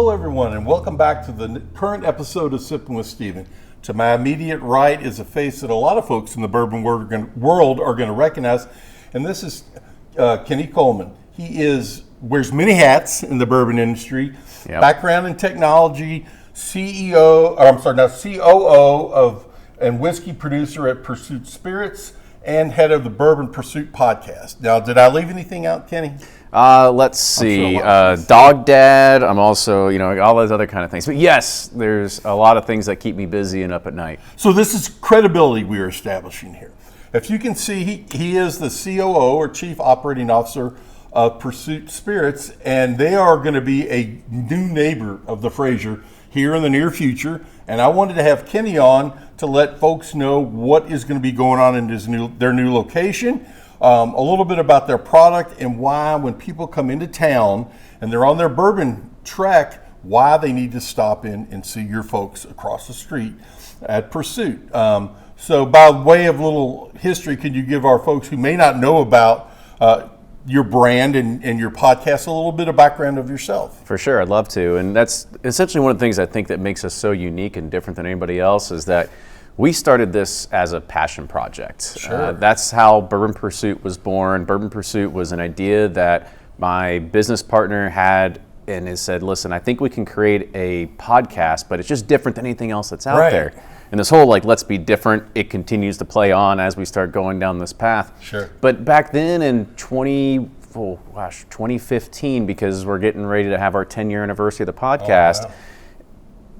Hello, everyone, and welcome back to the current episode of Sippin with Steven. To my immediate right is a face that a lot of folks in the bourbon world are going to recognize, and this is Kenny Coleman. He wears many hats in the bourbon industry. Yep. Background in technology, COO of and whiskey producer at Pursuit Spirits, and head of the Bourbon Pursuit podcast. Now, did I leave anything out, Kenny? Let's see. Dog dad. I'm also, all those other kind of things. But yes, there's a lot of things that keep me busy and up at night. So this is credibility we are establishing here. If you can see, he is the COO or Chief Operating Officer of Pursuit Spirits, and they are going to be a new neighbor of the Fraser here in the near future. And I wanted to have Kenny on to let folks know what is going to be going on in their new location. A little bit about their product and why when people come into town and they're on their bourbon trek, why they need to stop in and see your folks across the street at Pursuit. So by way of little history, could you give our folks who may not know about your brand and your podcast a little bit of background of yourself? For sure, I'd love to. And that's essentially one of the things I think that makes us so unique and different than anybody else is that we started this as a passion project. Sure. That's how Bourbon Pursuit was born. Bourbon Pursuit was an idea that my business partner had and has said, listen, I think we can create a podcast, but it's just different than anything else that's out there. And this whole let's be different, it continues to play on as we start going down this path. Sure. But back then in 2015, because we're getting ready to have our 10-year anniversary of the podcast,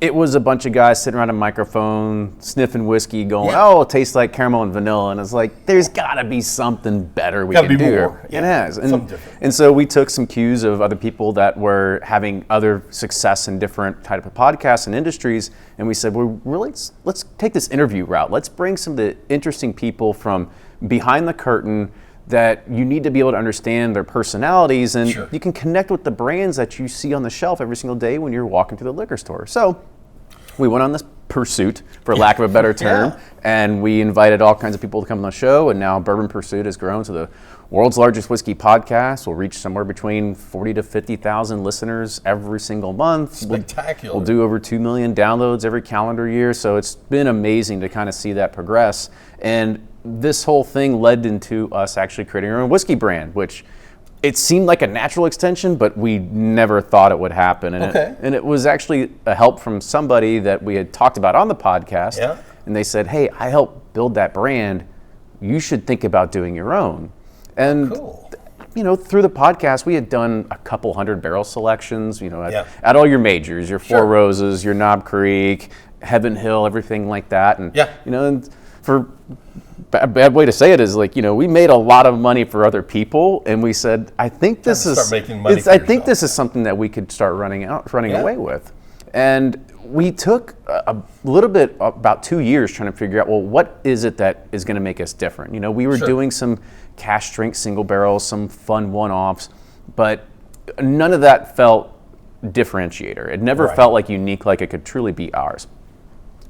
it was a bunch of guys sitting around a microphone, sniffing whiskey, going, it tastes like caramel and vanilla. And it's like, there's got to be something better we can do here. It has. And so we took some cues of other people that were having other success in different type of podcasts and industries. And we said, let's take this interview route. Let's bring some of the interesting people from behind the curtain that you need to be able to understand their personalities, and you can connect with the brands that you see on the shelf every single day when you're walking through the liquor store. So we went on this pursuit, for lack of a better term, and we invited all kinds of people to come on the show, and now Bourbon Pursuit has grown to the world's largest whiskey podcast. We'll reach somewhere between 40 to 50,000 listeners every single month. Spectacular. We'll do over 2 million downloads every calendar year, so it's been amazing to kind of see that progress. And this whole thing led into us actually creating our own whiskey brand, which it seemed like a natural extension, but we never thought it would happen. And it was actually a help from somebody that we had talked about on the podcast. Yeah. And they said, hey, I helped build that brand. You should think about doing your own. And through the podcast, we had done a couple hundred barrel selections, at all your majors, your Four Roses, your Knob Creek, Heaven Hill, everything like that. And, and for a bad way to say it is we made a lot of money for other people, and we said, I think this is something that we could start running away with. And we took a little bit, about 2 years, trying to figure out, well, what is it that is going to make us different? We were doing some cash strength single barrels, some fun one-offs, but none of that felt differentiator. It never felt unique, like it could truly be ours.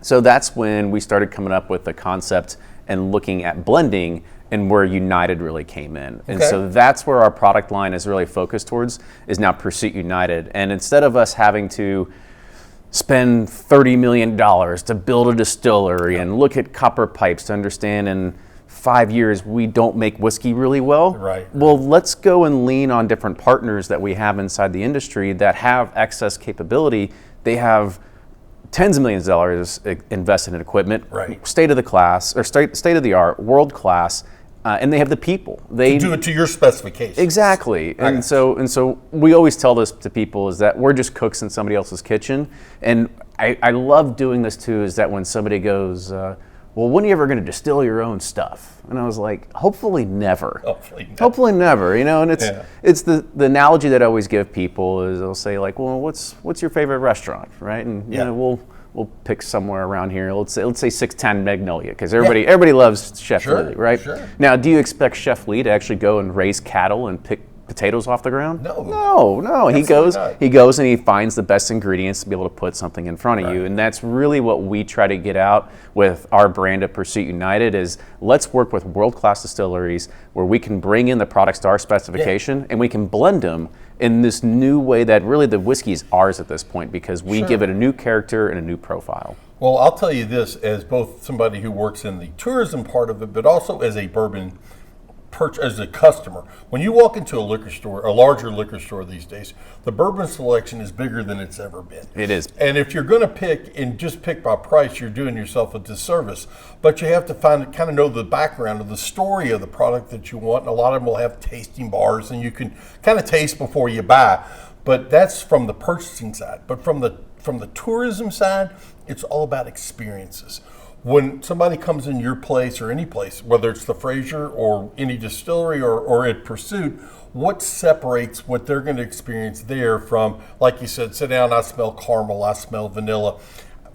So that's when we started coming up with the concept and looking at blending, and where United really came in. And so that's where our product line is really focused towards, is now Pursuit United. And instead of us having to spend $30 million to build a distillery and look at copper pipes to understand in 5 years we don't make whiskey really well, well, let's go and lean on different partners that we have inside the industry that have excess capability. They have tens of millions of dollars invested in equipment, state of the art, world class, and they have the people. They do it to your specifications. Exactly. And so we always tell this to people, is that we're just cooks in somebody else's kitchen. And I love doing this too, is that when somebody goes, well, when are you ever going to distill your own stuff? And I was like, hopefully never. Hopefully never. And it's the analogy that I always give people is I'll say well, what's your favorite restaurant, right? And we'll pick somewhere around here. Let's say 610 Magnolia, because everybody loves Chef Lee, right? Now, do you expect Chef Lee to actually go and raise cattle and pick potatoes off the ground? No. He Absolutely goes and he finds the best ingredients to be able to put something in front of you. And that's really what we try to get out with our brand of Pursuit United is let's work with world-class distilleries where we can bring in the products to our specification and we can blend them in this new way that really the whiskey is ours at this point because we give it a new character and a new profile. Well, I'll tell you this as both somebody who works in the tourism part of it, but also as a bourbon as a customer. When you walk into a liquor store, a larger liquor store these days, the bourbon selection is bigger than it's ever been. It is. And if you're going to pick and just pick by price, you're doing yourself a disservice. But you have to kind of know the background of the story of the product that you want. And a lot of them will have tasting bars, and you can kind of taste before you buy. But that's from the purchasing side. But from the tourism side, it's all about experiences. When somebody comes in your place or any place, whether it's the Fraser or any distillery or at Pursuit, what separates what they're going to experience there from, like you said, sit down, I smell caramel, I smell vanilla.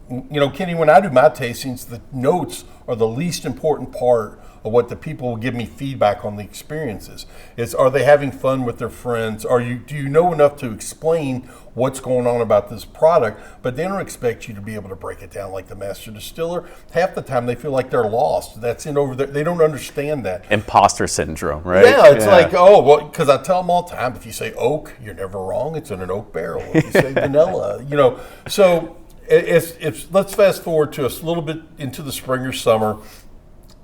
You know, Kenny, when I do my tastings, the notes are the least important part of what the people will give me feedback on the experiences. Is are they having fun with their friends? Do you know enough to explain what's going on about this product? But they don't expect you to be able to break it down like the master distiller. Half the time they feel like they're lost. That's in over there. They don't understand that. Imposter syndrome, right? Yeah, it's like, oh, well, because I tell them all the time, if you say oak, you're never wrong. It's in an oak barrel. If you say vanilla, you know. So let's fast forward to a little bit into the spring or summer.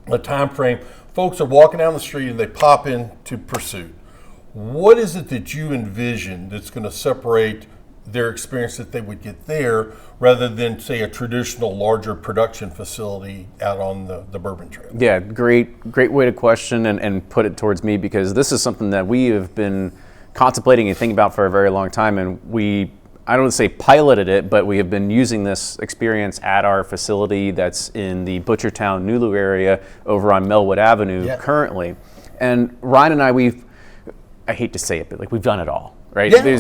A time frame, folks are walking down the street and they pop into Pursuit. What is it that you envision that's going to separate their experience that they would get there rather than, say, a traditional larger production facility out on the Bourbon Trail? Yeah, great way to question and put it towards me because this is something that we have been contemplating and thinking about for a very long time, and I don't want to say piloted it, but we have been using this experience at our facility that's in the Butchertown, Nulu area over on Melwood Avenue currently. And Ryan and I hate to say it, but like we've done it all, right? Yeah,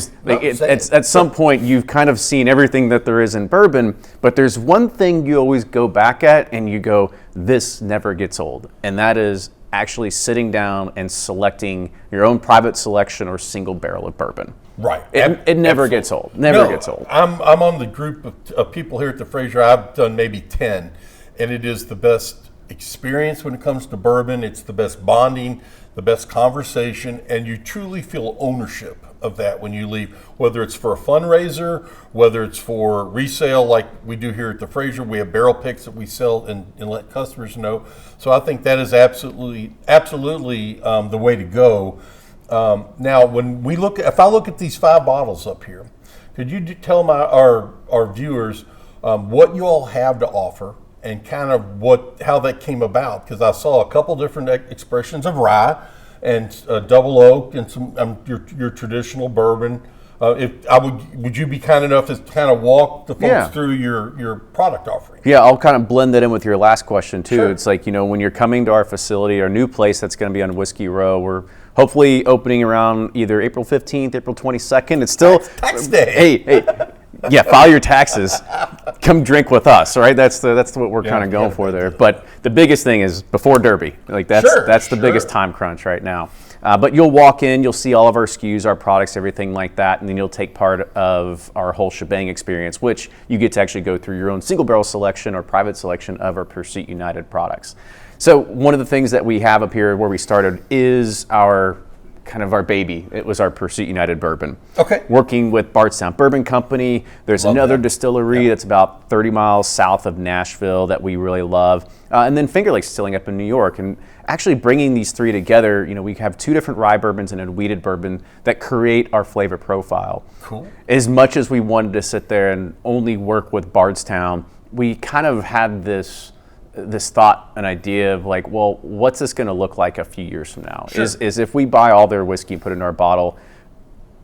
at some point you've kind of seen everything that there is in bourbon, but there's one thing you always go back at and you go, this never gets old. And that is actually sitting down and selecting your own private selection or single barrel of bourbon. Right. It never gets old. Never gets old. I'm on the group of people here at the Fraser. I've done maybe 10, and it is the best experience when it comes to bourbon. It's the best bonding, the best conversation, and you truly feel ownership of that when you leave, whether it's for a fundraiser, whether it's for resale like we do here at the Fraser. We have barrel picks that we sell and let customers know. So I think that is absolutely the way to go. Now, when if I look at these 5 bottles up here, could you tell our viewers what you all have to offer and kind of how that came about? Because I saw a couple different expressions of rye and double oak and some your traditional bourbon. Would you be kind enough to kind of walk the folks through your product offering? Yeah, I'll kind of blend that in with your last question too. Sure. It's like, when you're coming to our facility, our new place that's going to be on Whiskey Row, we're hopefully opening around either April 15th, April 22nd. It's still tax day. Hey, yeah, file your taxes. Come drink with us, right? That's what we're kind of going for there. But the biggest thing is before Derby. Like that's the biggest time crunch right now. But you'll walk in, you'll see all of our SKUs, our products, everything like that, and then you'll take part of our whole shebang experience, which you get to actually go through your own single barrel selection or private selection of our Pursuit United products. So one of the things that we have up here where we started is our baby. It was our Pursuit United bourbon. Okay. Working with Bardstown Bourbon Company. There's another distillery that's about 30 miles south of Nashville that we really love. And then Finger Lakes Distilling up in New York. And actually bringing these 3 together, we have 2 different rye bourbons and a wheated bourbon that create our flavor profile. Cool. As much as we wanted to sit there and only work with Bardstown, we kind of had this thought, an idea of like, well, what's this going to look like a few years from now? Sure. Is if we buy all their whiskey and put it in our bottle,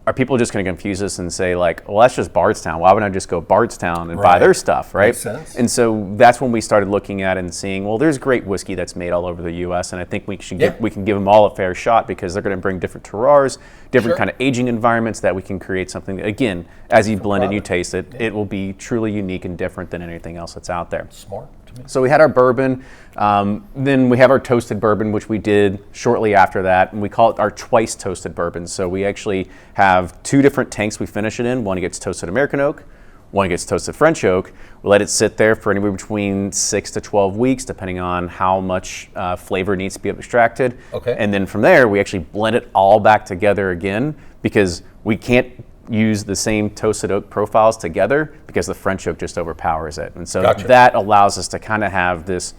are people just going to confuse us and say like, well, that's just Bardstown. Why wouldn't I just go Bardstown and buy their stuff, right? Makes sense. And so that's when we started looking at it and seeing, well, there's great whiskey that's made all over the U.S. and I think we can give them all a fair shot because they're going to bring different terroirs, different kind of aging environments that we can create something that, again, as you blend it and you taste it, it will be truly unique and different than anything else that's out there. Smart. So we had our bourbon, then we have our toasted bourbon, which we did shortly after that, and we call it our twice toasted bourbon. So we actually have 2 different tanks we finish it in. One gets toasted American oak, one gets toasted French oak. We let it sit there for anywhere between 6 to 12 weeks, depending on how much flavor needs to be extracted. Okay. And then from there, we actually blend it all back together again, because we can't use the same toasted oak profiles together because the French oak just overpowers it. And so that allows us to kind of have this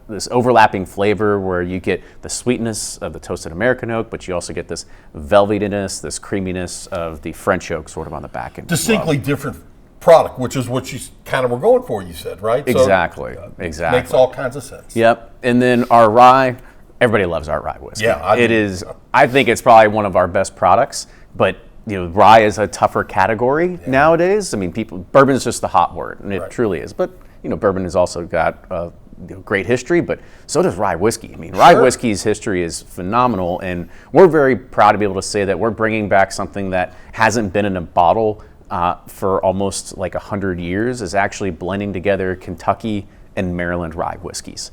this overlapping flavor where you get the sweetness of the toasted American oak, but you also get this velvetiness, this creaminess of the French oak sort of on the back end. Distinctly different product, which is what you kind of were going for, you said, right? Exactly, exactly. Makes all kinds of sense. Yep. And then our rye, everybody loves our rye whiskey. Yeah, I think it's probably one of our best products, but rye is a tougher category nowadays. I mean, bourbon is just the hot word, and it truly is. But bourbon has also got great history, but so does rye whiskey. I mean, rye whiskey's history is phenomenal, and we're very proud to be able to say that we're bringing back something that hasn't been in a bottle for almost like 100 years. Is actually blending together Kentucky and Maryland rye whiskeys.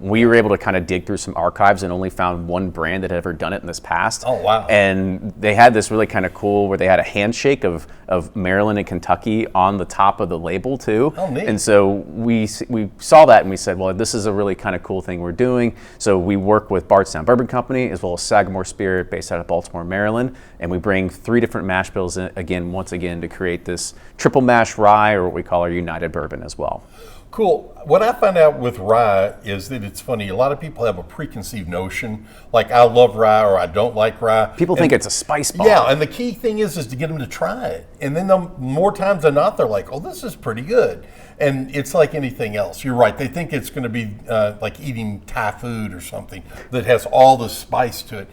We were able to kind of dig through some archives and only found one brand that had ever done it in this past. Oh, wow. And they had this really kind of cool where they had a handshake of Maryland and Kentucky on the top of the label too. Oh, neat. And so we saw that and we said, well, this is a really kind of cool thing we're doing. So we work with Bardstown Bourbon Company as well as Sagamore Spirit based out of Baltimore, Maryland. And we bring 3 different mash bills in, once again to create this triple mash rye, or what we call our United Bourbon as well. Cool. What I find out with rye is that it's funny. A lot of people have a preconceived notion, like I love rye or I don't like rye. People think it's a spice bomb. Yeah, and the key thing is to get them to try it. And then more times than not, they're like, oh, this is pretty good. And it's like anything else. You're right. They think it's going to be like eating Thai food or something that has all the spice to it.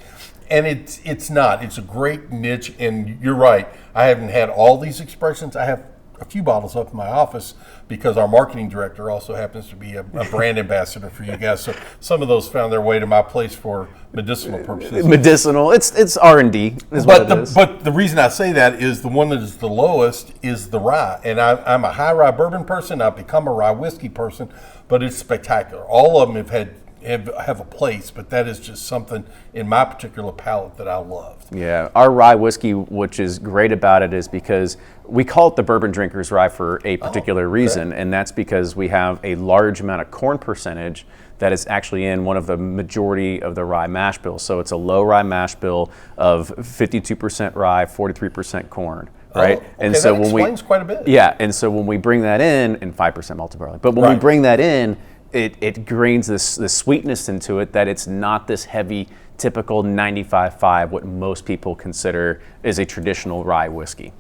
And it's not. It's a great niche. And you're right. I haven't had all these expressions. I have a few bottles up in my office because our marketing director also happens to be a brand ambassador for you guys. So some of those found their way to my place for medicinal purposes. Medicinal, it's R&D is what it is. But the reason I say that is the one that is the lowest is the rye. And I'm a high rye bourbon person. I've become a rye whiskey person, but it's spectacular. All of them have a place, but that is just something in my particular palate that I loved. Yeah, our rye whiskey, which is great about it, is because we call it the bourbon drinker's rye for a particular reason, and that's because we have a large amount of corn percentage that is actually in one of the majority of the rye mash bills. So it's a low rye mash bill of 52% rye, 43% corn. Right, and so that explains quite a bit. Yeah, and so when we bring that in, and 5% malted barley, but when we bring that in, it grains this sweetness into it that it's not this heavy, typical 95.5, what most people consider is a traditional rye whiskey.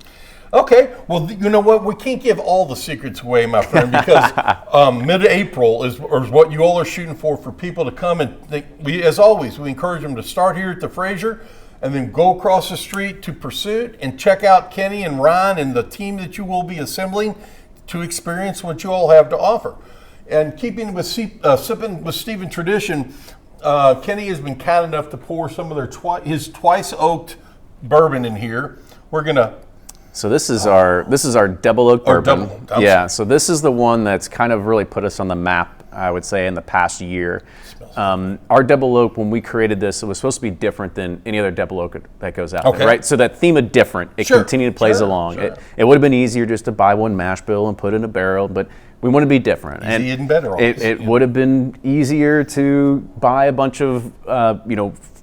Okay, well, you know what? We can't give all the secrets away, my friend, because mid-April is what you all are shooting for people to come. And as always, we encourage them to start here at the Fraser and then go across the street to Pursuit and check out Kenny and Ryan and the team that you will be assembling to experience what you all have to offer. And keeping with Sippin with Stephen tradition, Kenny has been kind enough to pour some of his twice oaked bourbon in here. We're gonna. So this is our double oak bourbon. Yeah. So this is the one that's kind of really put us on the map, I would say, in the past year. Our double oak, when we created this, it was supposed to be different than any other double oak that goes out there, right? So that theme of different, it continued to plays along. Sure. It would have been easier just to buy one mash bill and put it in a barrel, but we want to be different. Easy and better. It would have been easier to buy a bunch of,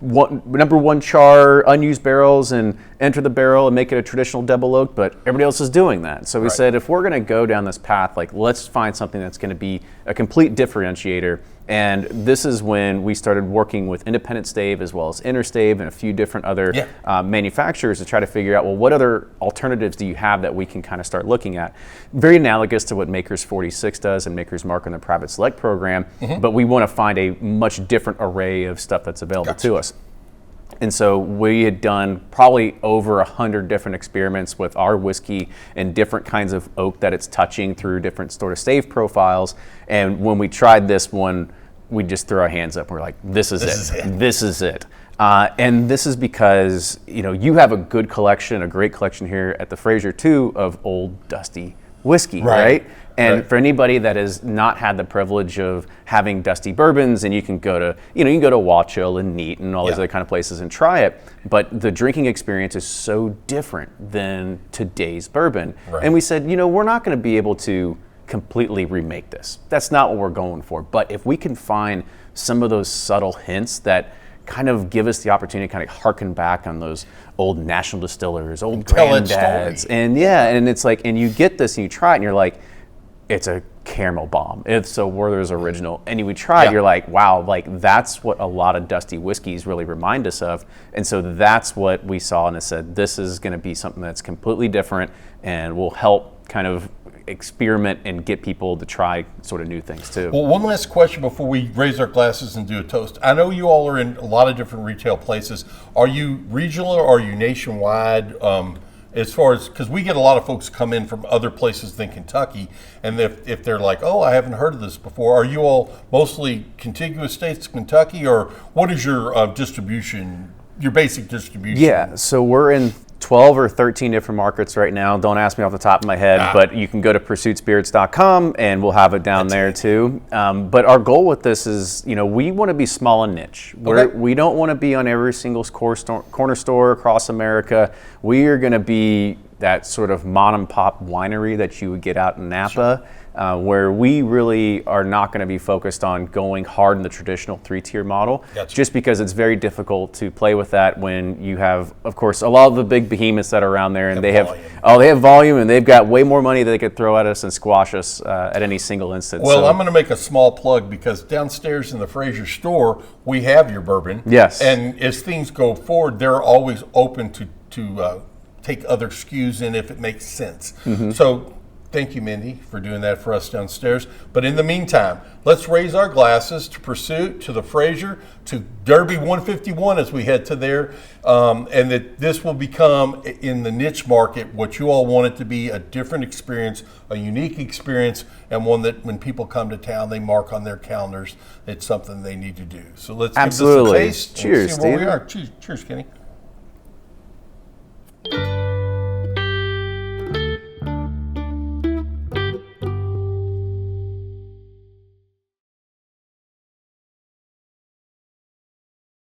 number one char unused barrels and enter the barrel and make it a traditional double oak, but everybody else is doing that. So we said, if we're going to go down this path, like let's find something that's going to be a complete differentiator. And this is when we started working with Independent Stave as well as Interstave and a few different other manufacturers to try to figure out, well, what other alternatives do you have that we can kind of start looking at? Very analogous to what Makers 46 does and Makers Mark in the Private Select program, but we want to find a much different array of stuff that's available to us. And so we had done probably over 100 different experiments with our whiskey and different kinds of oak that it's touching through different sort of stave profiles. And when we tried this one, we just threw our hands up. We're like, this is it. This is it. And this is because you have a good collection, a great collection here at the Fraser too, of old dusty whiskey, Right. right? And Right. for anybody that has not had the privilege of having dusty bourbons, and you can go to, you can go to Watchill and Neat and all these Yeah. other kind of places and try it, but the drinking experience is so different than today's bourbon. Right. And we said, we're not going to be able to completely remake this. That's not what we're going for. But if we can find some of those subtle hints that kind of give us the opportunity to kind of harken back on those old national distillers, old Tell that granddads, story. and and it's like, and you get this and you try it and you're like, it's a caramel bomb. It's a Werther's original. And you would try it, Yeah. you're like, wow, like that's what a lot of dusty whiskeys really remind us of. And so that's what we saw and it said, this is going to be something that's completely different and will help kind of experiment and get people to try sort of new things too. Well, one last question before we raise our glasses and do a toast. I know you all are in a lot of different retail places. Are you regional or are you nationwide? As far as, because we get a lot of folks come in from other places than Kentucky, and if they're like, oh, I haven't heard of this before, are you all mostly contiguous states to Kentucky, or what is your distribution, your basic distribution? Yeah, so we're in 12 or 13 different markets right now. Don't ask me off the top of my head, but you can go to pursuitspirits.com and we'll have it down there too. But our goal with this is, we want to be small and niche. We don't want to be on every single corner store across America. We are going to be that sort of mom and pop winery that you would get out in Napa. Where we really are not going to be focused on going hard in the traditional 3-tier model, just because it's very difficult to play with that when you have, of course, a lot of the big behemoths that are around there, and they have volume, and they've got way more money that they could throw at us and squash us at any single instance. Well, I'm going to make a small plug because downstairs in the Fraser store, we have your bourbon. Yes. And as things go forward, they're always open to take other SKUs in if it makes sense. Mm-hmm. So thank you, Mindy, for doing that for us downstairs. But in the meantime, let's raise our glasses to Pursuit, to the Fraser, to Derby 151 as we head to there, and that this will become, in the niche market, what you all want it to be, a different experience, a unique experience, and one that when people come to town, they mark on their calendars. It's something they need to do. So let's give this a taste. Cheers, and see where we Steve. are. Cheers, Kenny.